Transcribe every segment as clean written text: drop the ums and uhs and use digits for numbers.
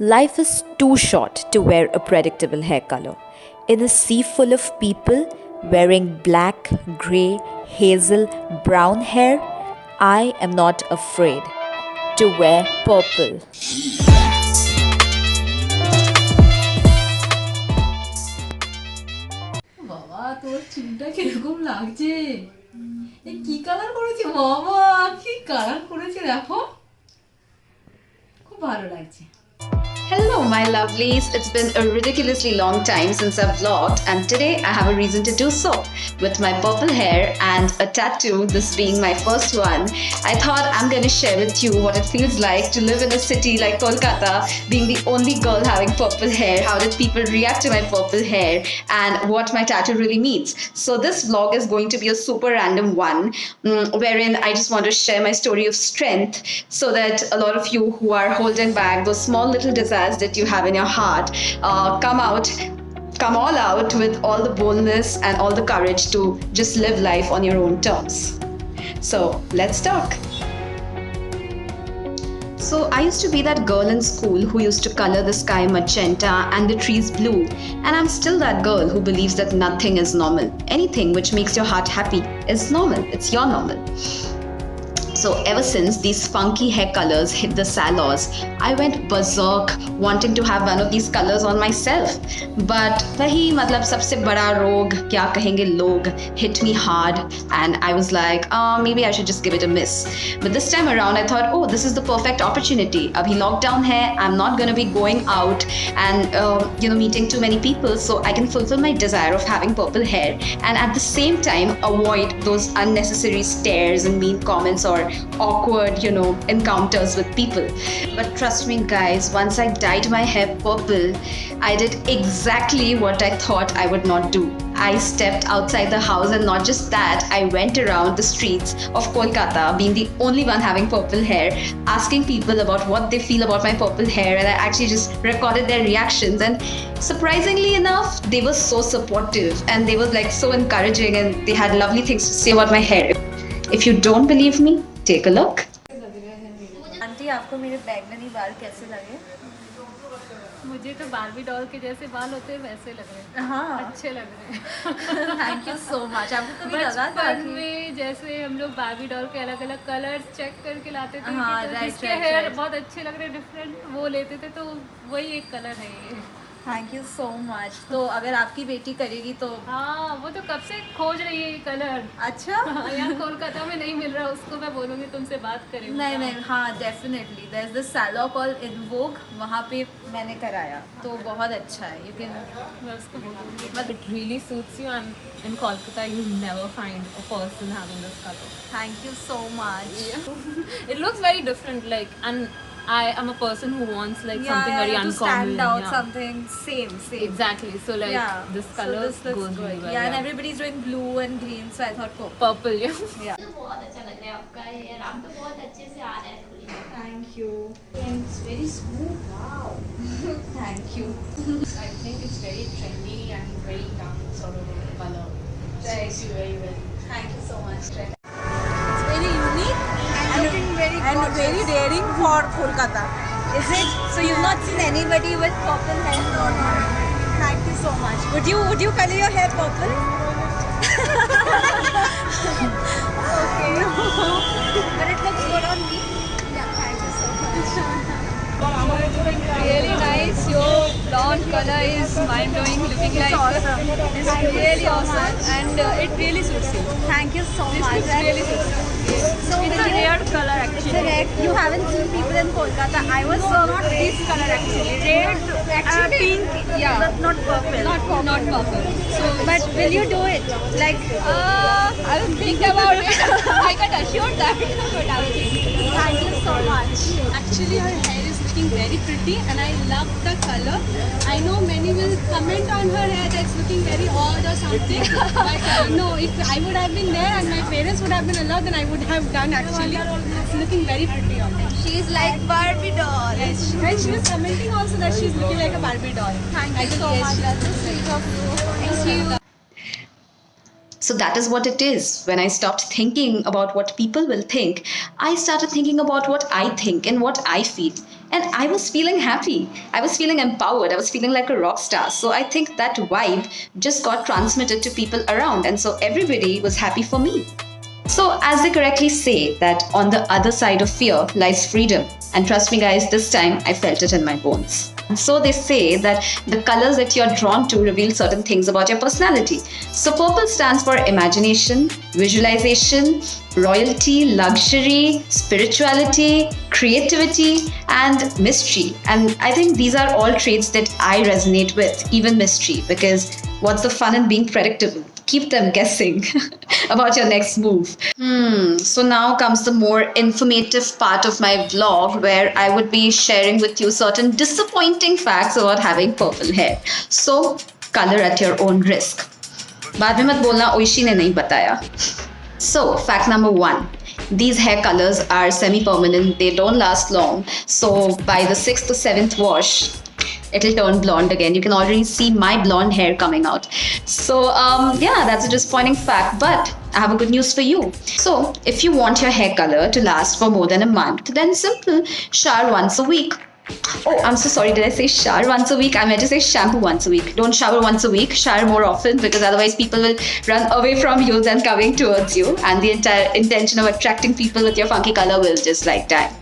Life is too short to wear a predictable hair color. In a sea full of people wearing black, grey, hazel, brown hair, I am not afraid to wear purple. বাবা তোর চুলটা কিরকম লাগছে এ কি colour করেছে বাবা কি colour করেছে দেখো খুব ভালো লাগছে Hello, my lovelies. It's been a ridiculously long time since I've vlogged, and today I have a reason to do so. With my purple hair and a tattoo, this being my first one, I thought I'm gonna share with you what it feels like to live in a city like Kolkata, being the only girl having purple hair. How did people react to my purple hair, and what my tattoo really means? So, this vlog is going to be a super random one, wherein I just want to share my story of strength so that a lot of you who are holding back those small little desires that you have in your heart come all out with all the boldness and all the courage to just live life on your own terms. So let's talk. So I used to be that girl in school who used to color the sky magenta and the trees blue, and I'm still that girl who believes that nothing is normal. Anything which makes your heart happy is normal. It's your normal. So ever since these funky hair colors hit the salons, I went berserk wanting to have one of these colors on myself. But wahi matlab sabse bada rog kya kahenge log hit me hard, and I was like, maybe I should just give it a miss. But this time around I thought, oh, this is the perfect opportunity. Abhi lockdown hai, I'm not going to be going out and meeting too many people, so I can fulfill my desire of having purple hair and at the same time avoid those unnecessary stares and mean comments or awkward encounters with people. But trust me guys, once I dyed my hair purple, I did exactly what I thought I would not do. I stepped outside the house, and not just that, I went around the streets of Kolkata, being the only one having purple hair, asking people about what they feel about my purple hair, and I actually just recorded their reactions, and surprisingly enough, they were so supportive and they were like so encouraging, and they had lovely things to say about my hair. If you don't believe me, take a look. Aunty आपको मेरे बैगनी बाल कैसे लगे? मुझे तो Barbie doll के जैसे बाल होते हैं वैसे लग रहे हैं हाँ अच्छे लग रहे हैं थैंक यू सो मच। आपको कभी लगा था बचपन कि में जैसे हम लोग बारबी डॉल के अलग अलग कलर्स चेक करके लाते थे हाँ, कि तो right, जिसके right, हेयर right. बहुत अच्छे लग रहे हैं डिफरेंट वो लेते थे, तो वही एक कलर है ये। Thank you so much. तो अगर आपकी बेटी करेगी तो हाँ वो तो कब से खोज रही है ये कलर। अच्छा यहाँ कोलकाता में नहीं मिल रहा, उसको मैं बोलूँगी तुमसे बात करें। नहीं नहीं हाँ definitely there is the sallow call in vogue, वहाँ पे मैंने कराया तो बहुत अच्छा है। यू कैन मैं उसको बोलूँगी। But it really suits you, and in Kolkata you never find a person having this color. Thank you so much. It looks very different, like, and I am a person who wants like something very to uncommon. stand out, yeah. something same. Exactly. So like this color so this looks goes good. really well. Yeah, and everybody's doing blue and green, so I thought purple. Purple, yeah. Yeah. बहुत अच्छा लग रहा है आपका hair, आप तो बहुत अच्छे से आ रहा है खुले। Thank you. It's very smooth. Wow. Thank you. I think it's very trendy and very young sort of color. Right. Suits you very well. Thank you so much. It's very unique and very daring for Kolkata. Is it? So you've not seen anybody with purple hair or not? Thank you so much. Would you color your hair purple? Okay. But it looks good on me. Yeah, thank you so much. Really nice. Your blonde color is mind blowing. Looking like awesome. It's really awesome, and it really suits you. Thank you so This much. looks really suits you. So It's a rare color It's actually. a red. You haven't seen people in Kolkata. I was Not this color actually. Red, pink, yeah, but not purple. Not purple. So, but will you do it? Like, I will think about it. I can't assure that, but I will think. thank you so much. Actually, her hair is looking very pretty and I love the color. I know many will comment on her hair that's looking very odd or something. But no, if I would have been there and my parents would have been allowed, then I would have done actually. It's looking very pretty on her. She's like Barbie doll. Yes, and she was commenting also that she's looking like a Barbie doll. Thank you so much. That's so sweet of you. Thank you. So that is what it is. When I stopped thinking about what people will think, I started thinking about what I think and what I feel. And I was feeling happy. I was feeling empowered. I was feeling like a rock star. So I think that vibe just got transmitted to people around. And so everybody was happy for me. So, as they correctly say, that on the other side of fear lies freedom. And trust me, guys, this time I felt it in my bones. So, they say that the colors that you're drawn to reveal certain things about your personality. So, purple stands for imagination, visualization, royalty, luxury, spirituality, creativity, and mystery. And I think these are all traits that I resonate with, even mystery, because what's the fun in being predictable? Keep them guessing about your next move. So now comes the more informative part of my vlog, where I would be sharing with you certain disappointing facts about having purple hair. So color at your own risk. बाद में मत बोलना ओइशी ने नहीं बताया. So fact number 1. These hair colors are semi-permanent. They don't last long. So by the 6th or 7th wash, it'll turn blonde again. You can already see my blonde hair coming out. So yeah, that's a disappointing fact, but I have a good news for you. So if you want your hair color to last for more than a month, then simple, shower once a week. Oh, I'm so sorry. Did I say shower once a week? I meant to say shampoo once a week. Don't shower once a week. Shower more often, because otherwise people will run away from you than coming towards you. And the entire intention of attracting people with your funky color will just like die.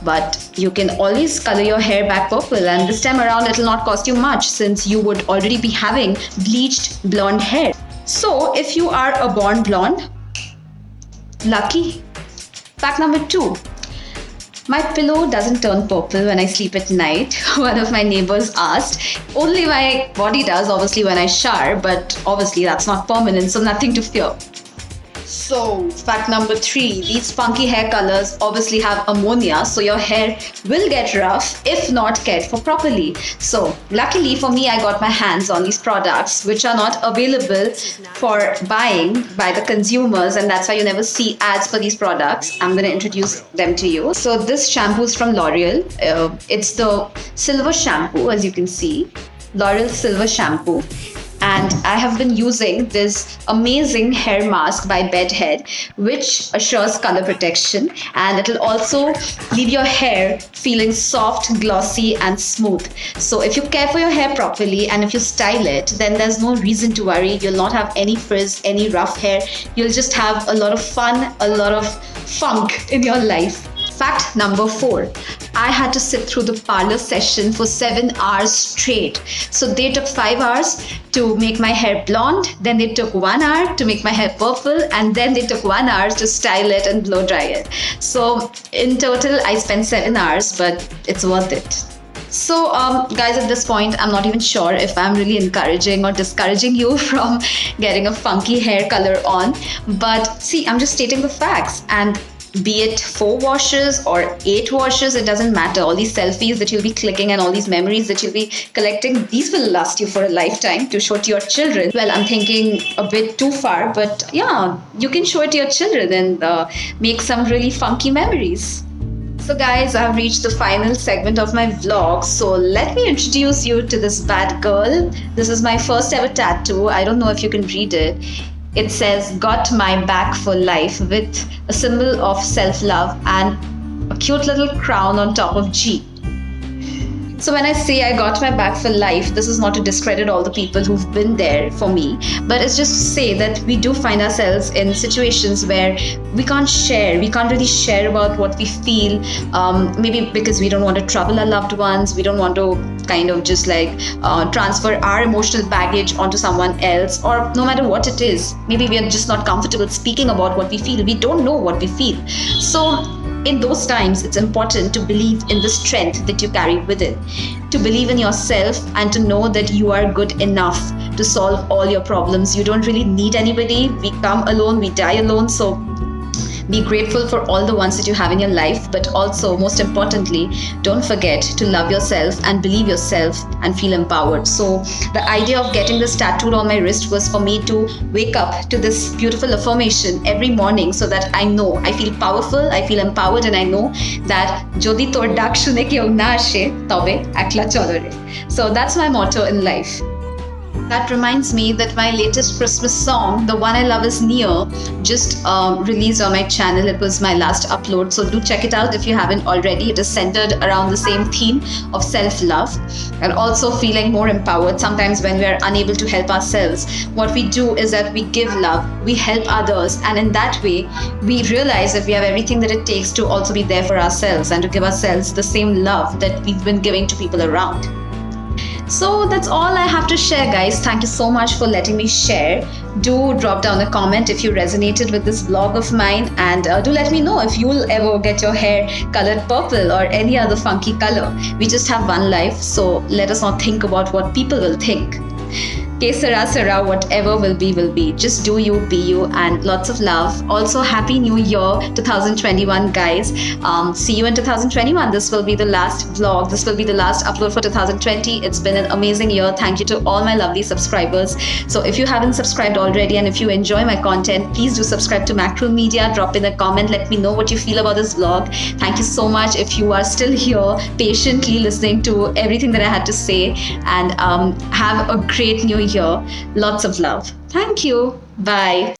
But you can always color your hair back purple, and this time around it will not cost you much, since you would already be having bleached blonde hair. So if you are a born blonde, lucky. Fact number 2. My pillow doesn't turn purple when I sleep at night. One of my neighbors asked. Only my body does, obviously, when I shower, but obviously that's not permanent, so nothing to fear. So, fact number 3, these funky hair colors obviously have ammonia, so your hair will get rough if not cared for properly. So, luckily for me, I got my hands on these products, which are not available for buying by the consumers, and that's why you never see ads for these products. I'm going to introduce them to you. So, this shampoo is from L'Oreal. It's the silver shampoo, as you can see. L'Oreal Silver Shampoo. And I have been using this amazing hair mask by Bedhead, which assures color protection, and it will also leave your hair feeling soft, glossy, and smooth. So if you care for your hair properly and if you style it, then there's no reason to worry. You'll not have any frizz, any rough hair. You'll just have a lot of fun, a lot of funk in your life. Fact number 4. I had to sit through the parlor session for 7 hours straight. So they took 5 hours to make my hair blonde, then they took 1 hour to make my hair purple, and then they took 1 hour to style it and blow dry it. So in total, I spent 7 hours, but it's worth it. So guys, at this point, I'm not even sure if I'm really encouraging or discouraging you from getting a funky hair color on. But see, I'm just stating the facts, and be it 4 washes or 8 washes, it doesn't matter. All these selfies that you'll be clicking and all these memories that you'll be collecting, these will last you for a lifetime to show to your children. Well, I'm thinking a bit too far, but yeah, you can show it to your children and make some really funky memories. So guys, I've reached the final segment of my vlog. So let me introduce you to this bad girl. This is my first ever tattoo. I don't know if you can read it. It says, "Got my back for life," with a symbol of self-love and a cute little crown on top of G. So when I say I got my back for life, this is not to discredit all the people who've been there for me, but it's just to say that we do find ourselves in situations where we can't really share about what we feel, maybe because we don't want to trouble our loved ones, we don't want to kind of just like transfer our emotional baggage onto someone else, or no matter what it is, maybe we are just not comfortable speaking about what we feel, we don't know what we feel. So in those times, it's important to believe in the strength that you carry within, to believe in yourself and to know that you are good enough to solve all your problems. You don't really need anybody. We come alone, we die alone. So be grateful for all the ones that you have in your life, but also, most importantly, don't forget to love yourself and believe yourself and feel empowered. So the idea of getting this tattooed on my wrist was for me to wake up to this beautiful affirmation every morning, so that I know I feel powerful, I feel empowered, and I know that jodi tor dak shune keu na ashe tobe ekla cholo re. So that's my motto in life. That reminds me that my latest Christmas song, The One I Love Is Near, just released on my channel. It was my last upload, so do check it out if you haven't already. It is centered around the same theme of self-love and also feeling more empowered. Sometimes when we are unable to help ourselves, what we do is that we give love, we help others, and in that way, we realize that we have everything that it takes to also be there for ourselves and to give ourselves the same love that we've been giving to people around. So that's all I have to share, guys. Thank you so much for letting me share. Do drop down a comment if you resonated with this vlog of mine, and do let me know if you'll ever get your hair colored purple or any other funky color. We just have one life, so let us not think about what people will think. Que sera sera, whatever will be. Just do you, be you, and lots of love. Also, Happy New Year 2021, guys. See you in 2021. This will be the last vlog. This will be the last upload for 2020. It's been an amazing year. Thank you to all my lovely subscribers. So if you haven't subscribed already and if you enjoy my content, please do subscribe to Mackerel Media. Drop in a comment. Let me know what you feel about this vlog. Thank you so much if you are still here patiently listening to everything that I had to say, and have a great new year. Lots of love. Thank you. Bye.